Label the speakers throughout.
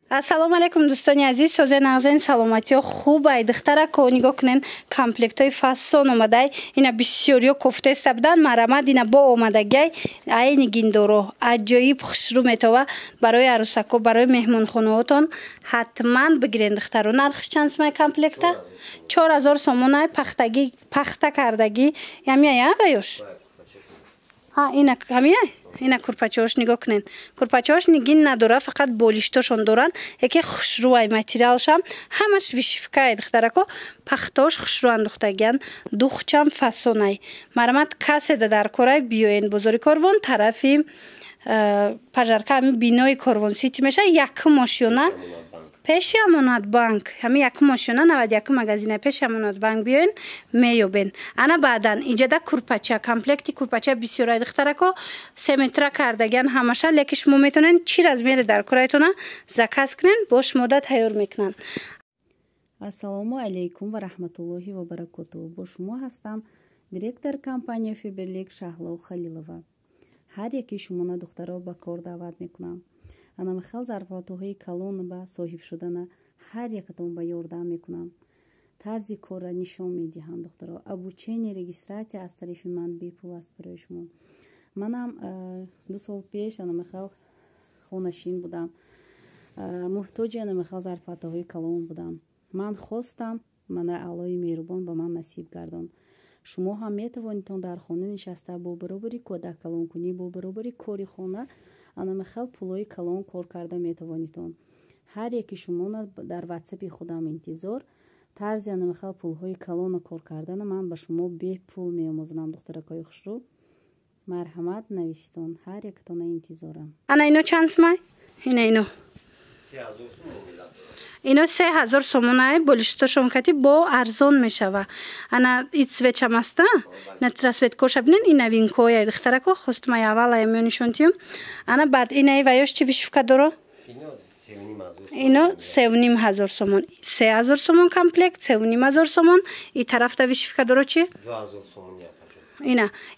Speaker 1: ассалому алайкум дӯстони азиз, созе нағзаин саломатиё хубай духтарако нигоҳ кунен комплектои фасон омадай. Ина бисёриё кофтеста будан марамад ина бо омадагиай айни гиндоро аҷоиб хушрӯ метова барои арӯсако барои меҳмонхонаотон ҳатман бигирен духтаро. нархш чанд сомай комплекта? 4000 сомонай пахта кардагӣ ямия баёш. Ина камия ина курпачаош нигоҳ кунен. Курпачаош нигин надора, фақат болиштошон доранд. Яке хушрӯай материалшам ҳамаш вишифкай духтарако. Пахтош хушрӯ андохтагиан, духчам фасонай. Марамат каседа дар корай биёен бозори Корвон тарафи пажарка ҳами бинои Корвон сити меша як мошина пеши Амонат банк ҳами як мошина 91 магазина пеши Амонат банк биёен меёбен. Ана баъдан иҷада курпача комплекти курпача бисёрай духтарако 3 метра кардагиан ҳамаша леки шумо метонен чӣ размери дар корайтона заказ кунен бо шумода тайёр мекунан.
Speaker 2: Ассалому алейкум ва раҳматуллоҳи ва баракатуҳу. Бо шумо ҳастам директор компания Фиберлик Шаҳло Халилова. ҳар яки шумона духтаро ба кор даъват мекунам. ана михал зарфатҳои калон ба соҳиб шудана ҳар якатон ба ёрдам мекунам. тарзи корра нишон медиҳам духтаро. обучение регистратсия аз тарафи ман бепул аст барои шумо. манам 2 сол пеш ана михал хонашин будам. муҳтоҷи ана михал зарфатҳои калон будам. ман хостам мана аллои меҳрубон ба ман насиб гардон. шумо ҳам метавонитон дар хона нишаста бо баробари кӯдак калонкунӣ бо баробари кори хона ана михал пулои калон кор карда метавонитон. ҳар яки шумо дар ватсапи худам интизор тарзи ана михал пулҳои калона кор кардана ман ба шумо бепул меомӯзонам духтаракои хушрӯ. марҳамат нависитон ҳар якатона интизорам.
Speaker 1: ана ино чанд сомай? ино 3000 сомонай болиштошон кати бо арзон мешава. ана ит свечам аста на трасветкоша бинен и новинкоя духтарако хостмай аввала я мёнишонтиюм. ана баъд инаи ваёш чи вишифка доро? ино 3500 сомон 3000 сомон комплект 3500 сомон. и тарафта вишифка доро чи
Speaker 3: 2000 сомон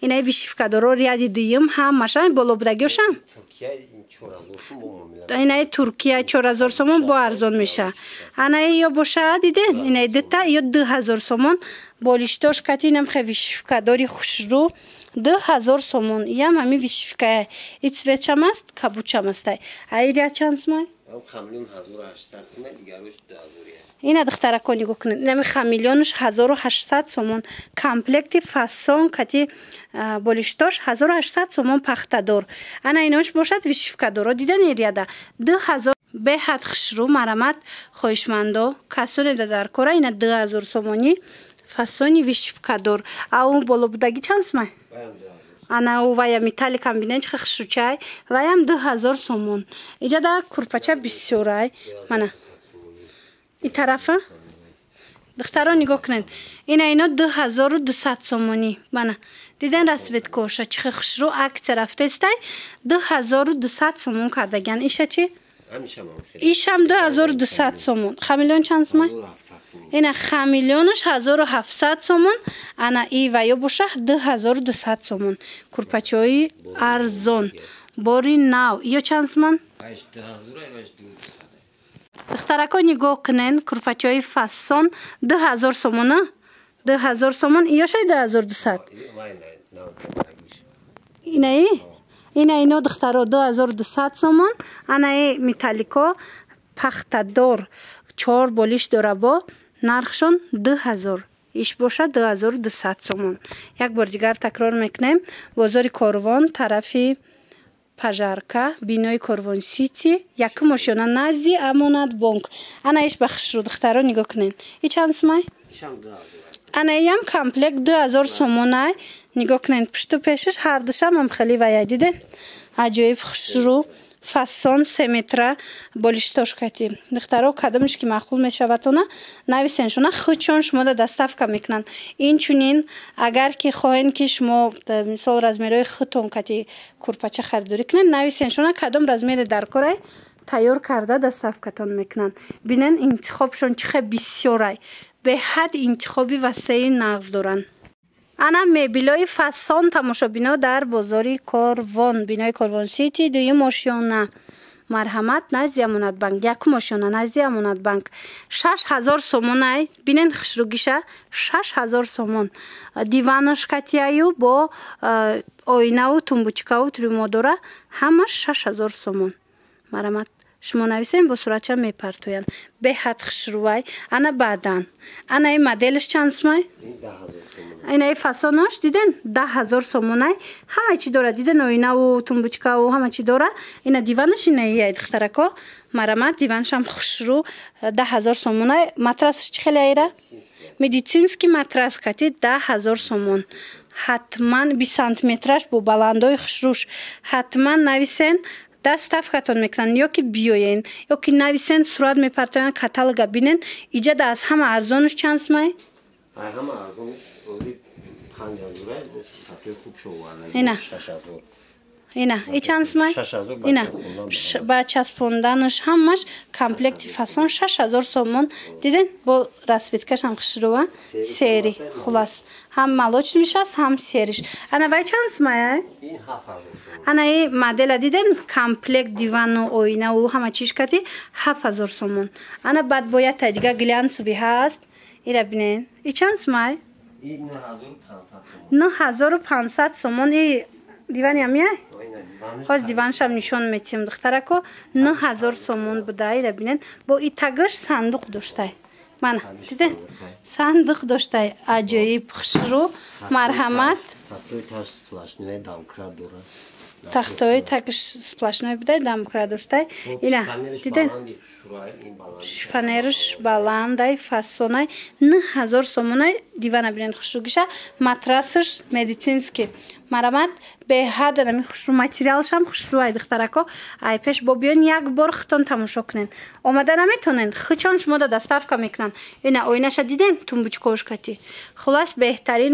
Speaker 1: инаи вишифка доро ряди дуюм ҳамаша болобудагиошам инаи Туркия 4000 сомон бо арзон меша. анаи ё боша диден инаи дита ё 2000 сомон болиштош кати инам хе вишифка дори хушрӯ 2000 сомон ям ҳами вишифка ит свечам аст кабучам астай. айрия чанд сомай? ина духтарако нигоҳ кунед нами хамилёнш 1800 сомон комплекти фасон кати болиштош 1800 сомон пахтадор. ана инош бошад вишифка доро дидан ирияда 2000 беҳад хушрӯ марамат хоҳишмандо касонеда дар кора ина 2000 сомони фасони вишифкадор. ау болобудаги чанд сомай? ана у вая металликам бинен чихе хушрӯчай ваям 2000 сомон. иҷада курпача бисёрай мана и тарафа духтаро нигоҳ кунед ина ино 2200 сомонӣ мана диден расветкоша чихе хушрӯ акция рафтестай 2200 сомон кардагиан. иша чи? ишам 2200 сомон. хамилён чанд сомон? ина хамилёнаш 1700 сомон. ана и ваё боша 2200 сомон. курпачаои арзон бори нав ё чанд сомон? духтарако нигоҳ кунен курпачаои фасон 2000 сомона 2000 сомон иёшай 2200 инаи ина ино духтаро 2200 сомон. анаи металлико пахтадор 4 болиш дора бо нархшон 2000 иш боша 2200 сомон. як бор дигар такрор мекунем бозори Корвон тарафи пажарка бинои Корвон сити як мошина назди Амонат банк. ана иш ба хушрӯ духтаро нигоҳ кунен и чанд сомай? ана ям комплект 2000 сомонай нигоҳ кунен пушту пешаш ҳар душам ам хеле вая диден аҷоиб хушрӯ фасон 3 метра болиштош кати духтаро кадомиш ки маъқул мешаватона нависеншона худшон шумода доставка мекунанд. инчунин агар ки хоҳен ки шумо мисол размерои худтон кати курпача харидорӣ кунед нависеншона кадом размере дар корай тайёр карда доставкатон мекунанд. бинен интихобшон чихе бисёрай беҳад интихоби васеи нағз доранд. ана мебелои фасон тамошобино дар бозори Корвон бинои Корвон сити дуюм ошёна марҳамат назди амонатбанк якумошона назди амонатбанк 6000 сомон ай бинен хушругиша 6000 сомон диванаш катияю бо оинаву тумбучкаву трюмодора ҳамаш 6000 сомон марҳамат шумо нависем бо суратча мепартоян беҳад хушрувай ана баъдан ана ин моделиш чанд сомай ина фасонош диден 10000 сомонай ҳама чи дора диден оинаву тумбучкаву ҳама чи дора ина диванаш ина ия духтарако марҳамат диваншам хушру 10000 сомонай матрасш чи хеле айра медицинский матрас кати 10000 сомон ҳатман 20 сантиметраш бо баландои хушруш ҳатман нависен доставкатон мекунанд ё ки биёен ё ки нависен сурат мепартоянд каталога бинен иҷада аз ҳама арзонуш чанд сомай
Speaker 3: ҳама арзонуш 5000 сифатои хуб шоварда
Speaker 1: ина
Speaker 3: 6000
Speaker 1: ина и чанд сомай ина ба часпонданаш ҳамаш комплекти фасон 6000 сомон диден бо расветкашам хушрува сери хулас ҳам молочниш аст ҳам сериш ана вай чанд сомай
Speaker 3: ин 7000
Speaker 1: ана и модела диден комплект дивану оинаву ҳама чиш кати 7000 сомон ана баъд бояд та дига глянцови ҳаст ира бинен и чанд сомай
Speaker 3: ин 9500
Speaker 1: 9500 сомон
Speaker 3: сомон
Speaker 1: и дивани амияй ҳоз диваншам нишон метиҳем духтарако 9000 сомон буда ира бинен бо и тагаш сандуқ доштай мана диден сандуқ доштай аҷоиб хушру марҳамат тахтои тагаш сплашной будай дамкра доштай ина диден шифонериш баландай фасонай 9000 сомонай дивана бинен хушругиша матрасиш медицинский марҳамат беҳад нами хушру материалшам хушрувай духтарако ай пеш бо биён як бор хитон тамошо кунен омада наметонен хичон шумода доставка мекунанд ина оинаша диден тумбучкош кати хулас беҳтарин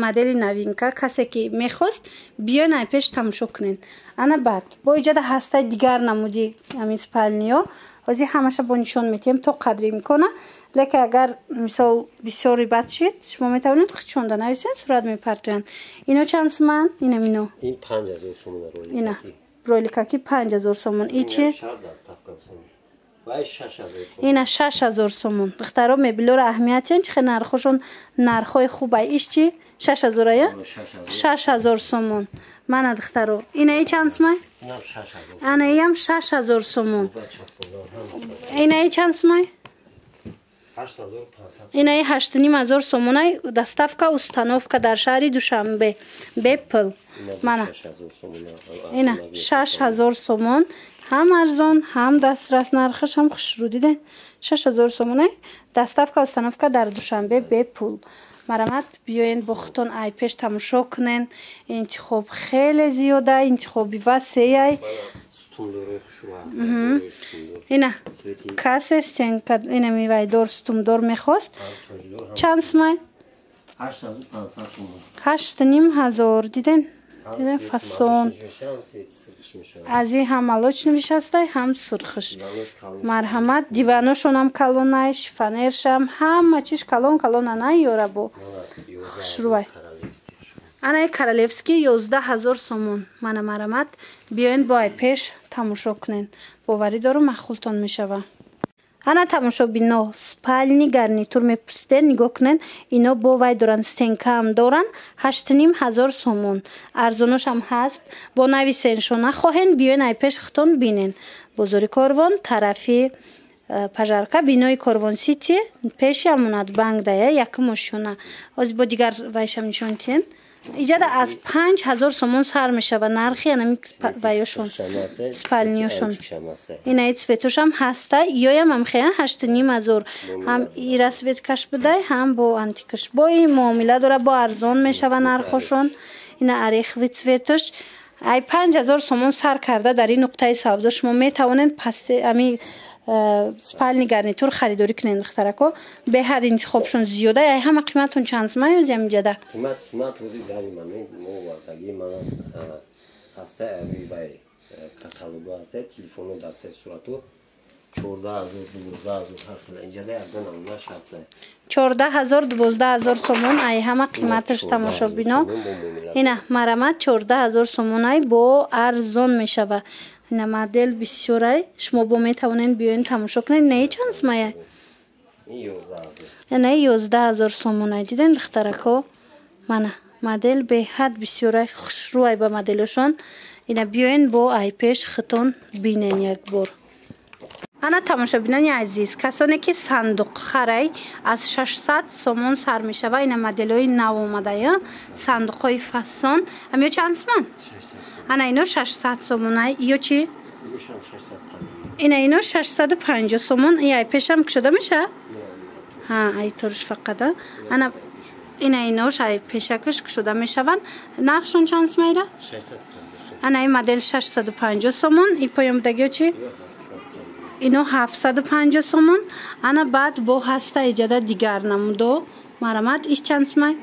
Speaker 1: модели новинка касе ки мехост биён ай пеш тамошо кунен ана баъд бо иҷода ҳастай дигар намуди ҳамин спальниё ҳозир ҳамаша бо нишон метиҳем то қадри имкона лекин агар мисол бисёр рибат шид шумо метавонед хичонда нависен сурат мепартоянд ино чанд соман инам ино
Speaker 3: ин 5000 сомон
Speaker 1: ина ройликаки 5000 сомон и чи ина 6000 сомон духтаро мебелора аҳамиятиян чихе нархошон нархои хубай иш чи 6000 ая 6000 сомон мана духтаро ина и чанд сомай ана иам 6000 сомон ина и чанд сомай ина и 8500 сомонай доставка установка дар шаҳри душанбе бепл мана ина 6000 сомон ҳам арзон ҳам дастрас нархашам хушру диден 6000 сомонай доставка установка дар душанбе бепул марҳамат биёен бо хутон ай пеш тамошо кунен интихоб хеле зиёда интихоби васеяй ина касе стенка ина мивайдор стумдор мехост чанд сомай 8500 диден фасон аз и ҳам молочнивиш ҳастай ҳам сурхиш марҳамат диваношонам калонай шифонершам ҳама чиш калон калонанай ёра бо хушрувай ана королевский 11000 сомон мана марҳамат биёен бо ай пеш тамошо кунен боварӣ дорум махултон мешава ана тамошобино спальни гарнитур мепурсиден нигоҳ кунен ино бо вай доранд стенкаам доранд 8500 сомон арзоношам ҳаст бо нависеншо нахоҳен биёен ай пеш хитон бинен бозори корвон тарафи пажарка бинои корвон сити пеши амонатбанк дая якум ошёна ҳозир бо дигар вайшам нишон тиҳен иҷада аз 5000 сомон сар мешава нархи анами вайёшон спальниёшон инаи цветошам ҳаста ёям амхеян 8500 ҳам ира светкаш будай ҳам бо антикаш бо и муомила дора бо арзон мешава нархошон ина орехови цветош ай 5000 сомон сар карда дар ин нуқтаи савдо шумо метавонед пасте ами спальни гарнитур харидорӣ кунед духтарако беҳад интихобшон зиёда ай ҳама қиматон чанд сомай ӯзи амиҷада
Speaker 3: қимат ӯзи дани ман мо вартаги ман ҳаста авибай каталого ҳаста телефоно даста сурату 14000
Speaker 1: сомон ай ҳама қиматаш тамошобино ина марҳамат 14000 сомон ай бо арзон мешава اینا مدل بسیاره شما با میتوانین بیاین تماشا کنین. نه چند سمایه؟ نه 11000 سومونه. دیدین دخترکو منه مدل به حد بسیاره خوشروی به مدلشون. اینا بیاین با ای پیش خطون بینین یک بار. انا تماشابینان عزیز، کسانی که صندوق خری از 600 سومون سر می شود. این مدل های نو اومده یا صندوق های فسان اما چند سومن؟ انا اینو 600 سومونه. ایو چی؟ اینو 650 سومون. ای پیش هم کشده میشه؟ ها ای طورش فقط انا اینو شای پیشکش کشده میشون. نقشون چند سومه؟ 650. انا این مدل 650 سومون. این پایم دگیو چی؟ اینو 750 سومون. انا بعد با هسته ایجاده دیگر نمودو مرامت. ایش چند سومه؟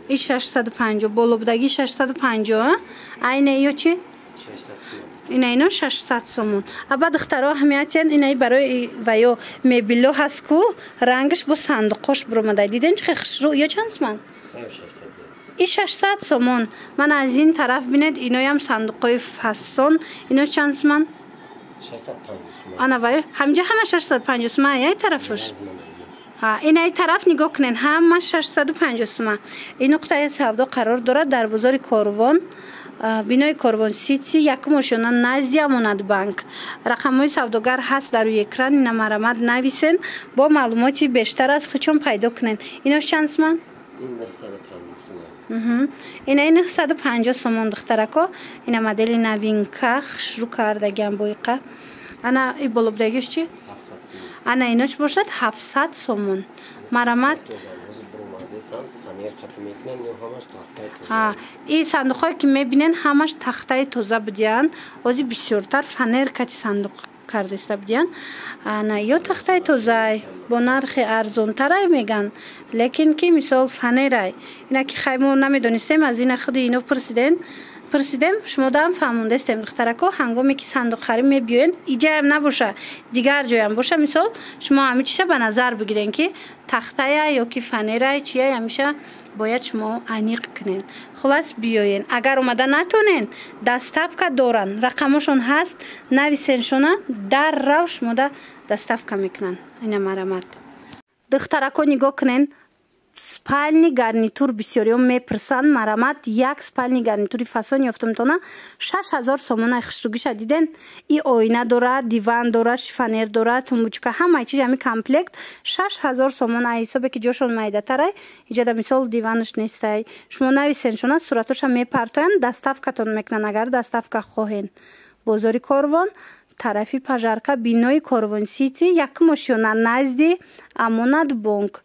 Speaker 1: ایش 650. بولو بدگی 650. اینه ایو چی؟ 600 سومون. اینو 600 سومون. ابا دخترها همیتین اینای برای ویو میبلو هست کو رنگش با صندوقش برومده. دیدین چه خوشرو؟ یا چند سومن؟ این 600 سومون. من از این طرف بینید اینو هم صندوقای فسون. اینو چند سومن؟ 650 سومن. انا وای همجا همه 650 سومن. یای طرفش ها این ای طرف نگاه کنین همه 650 سومن. این نقطه سودا قرار دارد در بازار کاروان، بینای کاروان سیتی. یک ماشینا نزدی امانت بانک. رقم‌های سوداگر هست در روی اکران. اینا مرامت نویسین با معلوماتی بیشتر از خودشون پیدا کنین. اینا چند سومن؟ این 950 سومن. این 950 سومن دخترکو. اینا مدل نوینکا شروع کردگم بایقه. انا ای بالا بدگیش چی؟ 700 سومن. انا اینا چی باشد؟ 700 سومن. مرامت ها این صندوق هایی که میبینین همش تخته توزه بدین. وزی بسیارتر فنر کتی صندوق کرده است بدین. نه یا تخته توزه با نرخ ارزون تره میگن، لیکن که مثال فنر اینا که خیمو نمیدونستیم از این خود اینو پرسیدم شما دام فهمونده استیم دخترکو هنگامی که صندوق خرید میبیوین اینجا هم نباشه دیگر جای هم باشه. مثال شما همه چیشه به نظر بگیرین که تخته یا که فنره چیه همیشه باید شما انیق کنین. خلاص بیاین اگر اومده نتونین دستافکا دارن رقمشون هست نویسین شونه در روش مده دستافکا میکنن. این مرامت دخترکو نگاه کنین. спальни гарнитур бисёриён мепурсанд. марамат як спальни гарнитури фасон ёфтамтона 6000 сомона хушругиша. диден и оина дорад, диван дорад, шифонер дорад, тумбучка ҳамаи чиз ҳами комплект 6000 сомона. ҳисобе ки ҷошон майдатарай иҷада мисол диванаш нестай шумо нависеншона сураташа мепартоянд дастафкатон мекунанд. агар дастафка хоҳен бозори корвон тарафи пажарка бинои корвон сити як мошина назди амонат бонк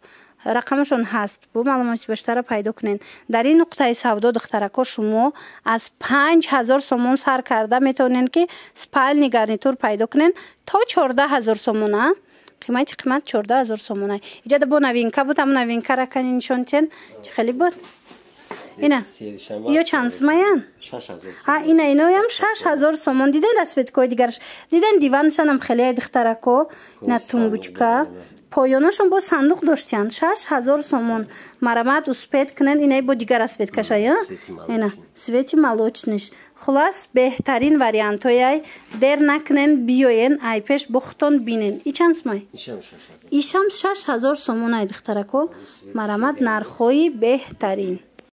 Speaker 1: رقمشون هست. با معلومات بیشتر پیدا کنین. در این نقطه سودا دخترکا شما از 5000 سومون سر کرده میتونین که اسپالنی گارنیتور پیدا کنین تا 14000 سومونه. قیمت 14000 سومونه. اینجا با نوینکا بود. هم نوینکا را کنین نشون تین چه خیلی بود. اینا یا چند سومن؟ 6000. ها اینا هم 6000 سومون. دیدن رسوت کوی دیگرش دیدن دیوانشان هم خیلی دخترکا اینا تنبوچکا پایانشون با صندوق داشتن 6000 سومون. مرامت اسپید کنن اینای با دیگر اسپید کشه یا اینا سویتی مالوچنش. خلاص بهترین وریانت های در نکنن بیاین ای پیش بختون بینین. ای چند سومای؟ ایشم 6000 سومون ای دخترکو. مرامت نرخوی بهترین.